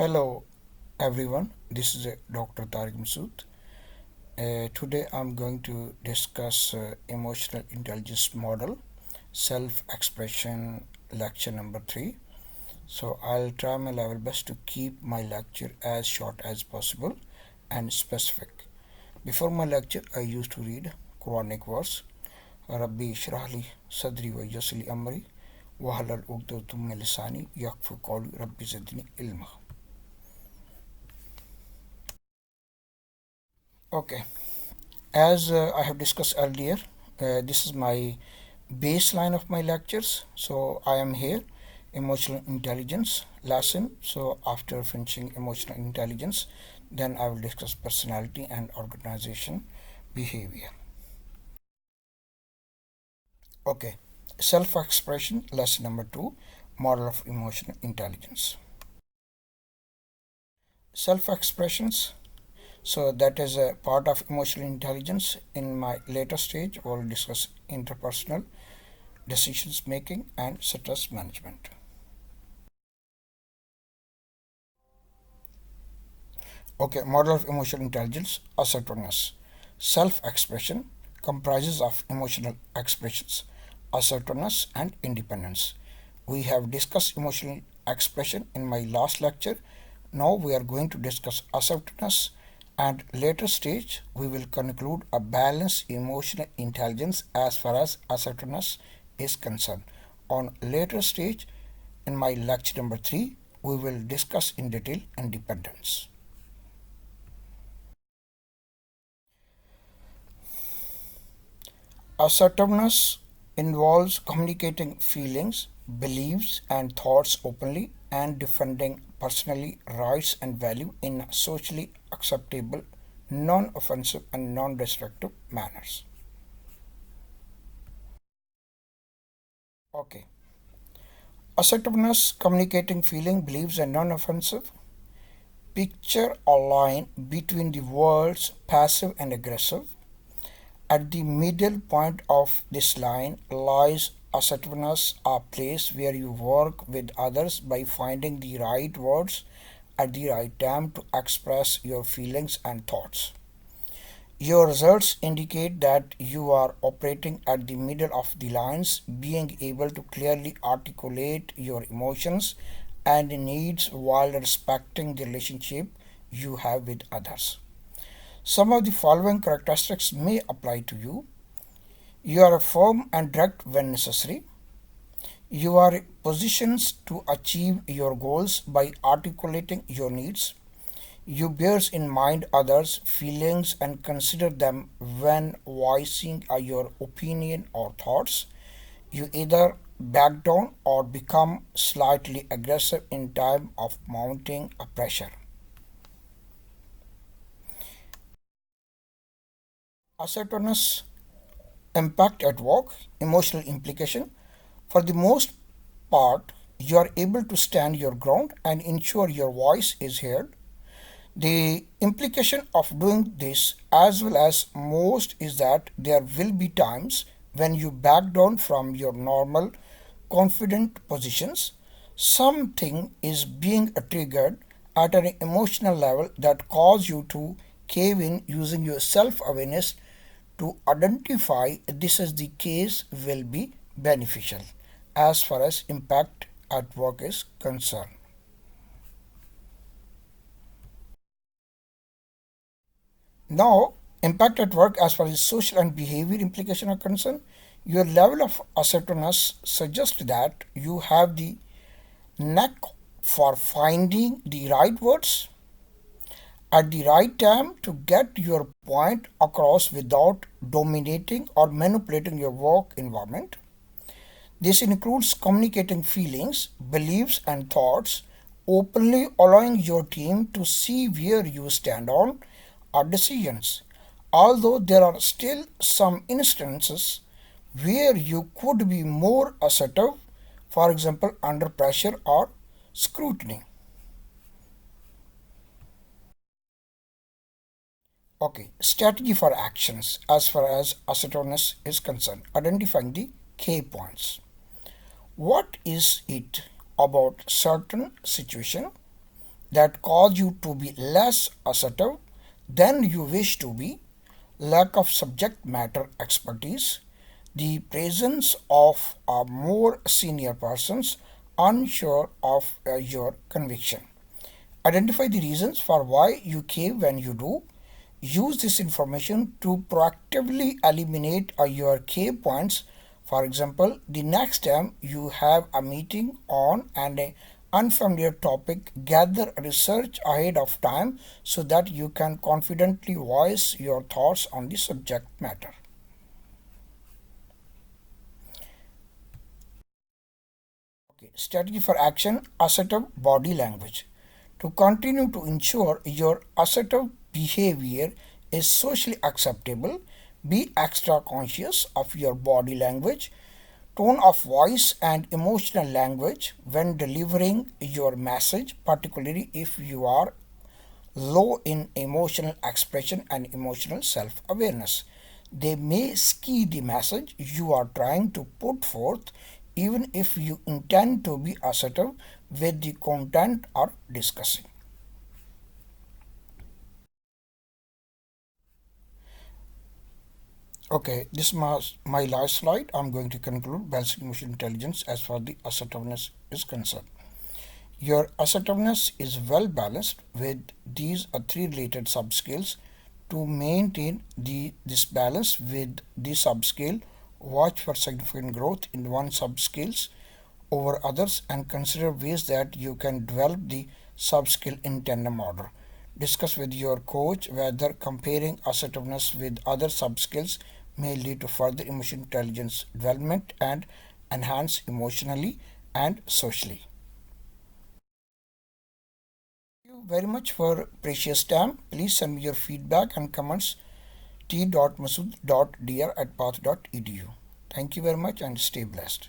Hello everyone, this is Dr. Tariq Masood. Today I'm going to discuss emotional intelligence model, self-expression, lecture number 3. So I'll try my level best to keep my lecture as short as possible and specific. Before my lecture I used to read Quranic verse Rabbi Shrahli Sadri wa Yasli Amri Wahalal Ugdatum Lisani Yakfu Qawli Rabbi Zidni Ilma. Okay, as I have discussed earlier, this is my baseline of my lectures. So I am here, emotional intelligence lesson. So after finishing emotional intelligence, then I will discuss personality and organization behavior. Okay, self-expression lesson number 2, model of emotional intelligence. Self-expressions. So that is a part of emotional intelligence. In my later stage, we'll discuss interpersonal decisions making and stress management. Okay, model of emotional intelligence, assertiveness. Self-expression comprises of emotional expressions, assertiveness and independence. We have discussed emotional expression in my last lecture. Now we are going to discuss assertiveness, and later stage we will conclude a balanced emotional intelligence as far as assertiveness is concerned. On later stage in my lecture number 3, we will discuss in detail independence. Assertiveness involves communicating feelings, beliefs, and thoughts openly and defending personally rights and value in socially acceptable, non-offensive, and non-destructive manners. Okay. Assertiveness, communicating feeling, beliefs, and non-offensive. Picture a line between the words passive and aggressive. At the middle point of this line lies assertiveness, a place where you work with others by finding the right words at the right time to express your feelings and thoughts. Your results indicate that you are operating at the middle of the lines, being able to clearly articulate your emotions and needs while respecting the relationship you have with others. Some of the following characteristics may apply to you. You are firm and direct when necessary. You are positioned to achieve your goals by articulating your needs. You bears in mind others' feelings and consider them when voicing your opinion or thoughts. You either back down or become slightly aggressive in time of mounting a pressure. Assertiveness, impact at work, emotional implication. For the most part, you are able to stand your ground and ensure your voice is heard. The implication of doing this, as well as most, is that there will be times when you back down from your normal, confident positions. Something is being triggered at an emotional level that cause you to cave in using your self awareness to identify this is the case will be beneficial as far as impact at work is concerned. Now, impact at work as far as social and behavior implication are concerned, your level of assertiveness suggests that you have the knack for finding the right words at the right time to get your point across without dominating or manipulating your work environment. This includes communicating feelings, beliefs, and thoughts openly, allowing your team to see where you stand on our decisions. Although there are still some instances where you could be more assertive, for example, under pressure or scrutiny. Okay, strategy for actions as far as assertiveness is concerned, identifying the key points. What is it about certain situation that cause you to be less assertive than you wish to be, lack of subject matter expertise, the presence of more senior persons unsure of your conviction. Identify the reasons for why you cave when you do. Use this information to proactively eliminate your cave points. For example, the next time you have a meeting on an unfamiliar topic, gather research ahead of time so that you can confidently voice your thoughts on the subject matter. Okay. Strategy for action: assertive body language. To continue to ensure your assertive behavior is socially acceptable, be extra conscious of your body language, tone of voice, and emotional language when delivering your message, particularly if you are low in emotional expression and emotional self awareness. They may ski the message you are trying to put forth, even if you intend to be assertive with the content or discussing. Okay, this is my last slide. I'm going to conclude basic emotional intelligence as far the assertiveness is concerned. Your assertiveness is well balanced with these three related subskills. To maintain this balance with the subskill, watch for significant growth in one subskills over others and consider ways that you can develop the subskill in tandem order. Discuss with your coach whether comparing assertiveness with other subskills may lead to further emotional intelligence development and enhance emotionally and socially. Thank you very much for precious time. Please send me your feedback and comments t.masood.dr@path.edu. Thank you very much and stay blessed.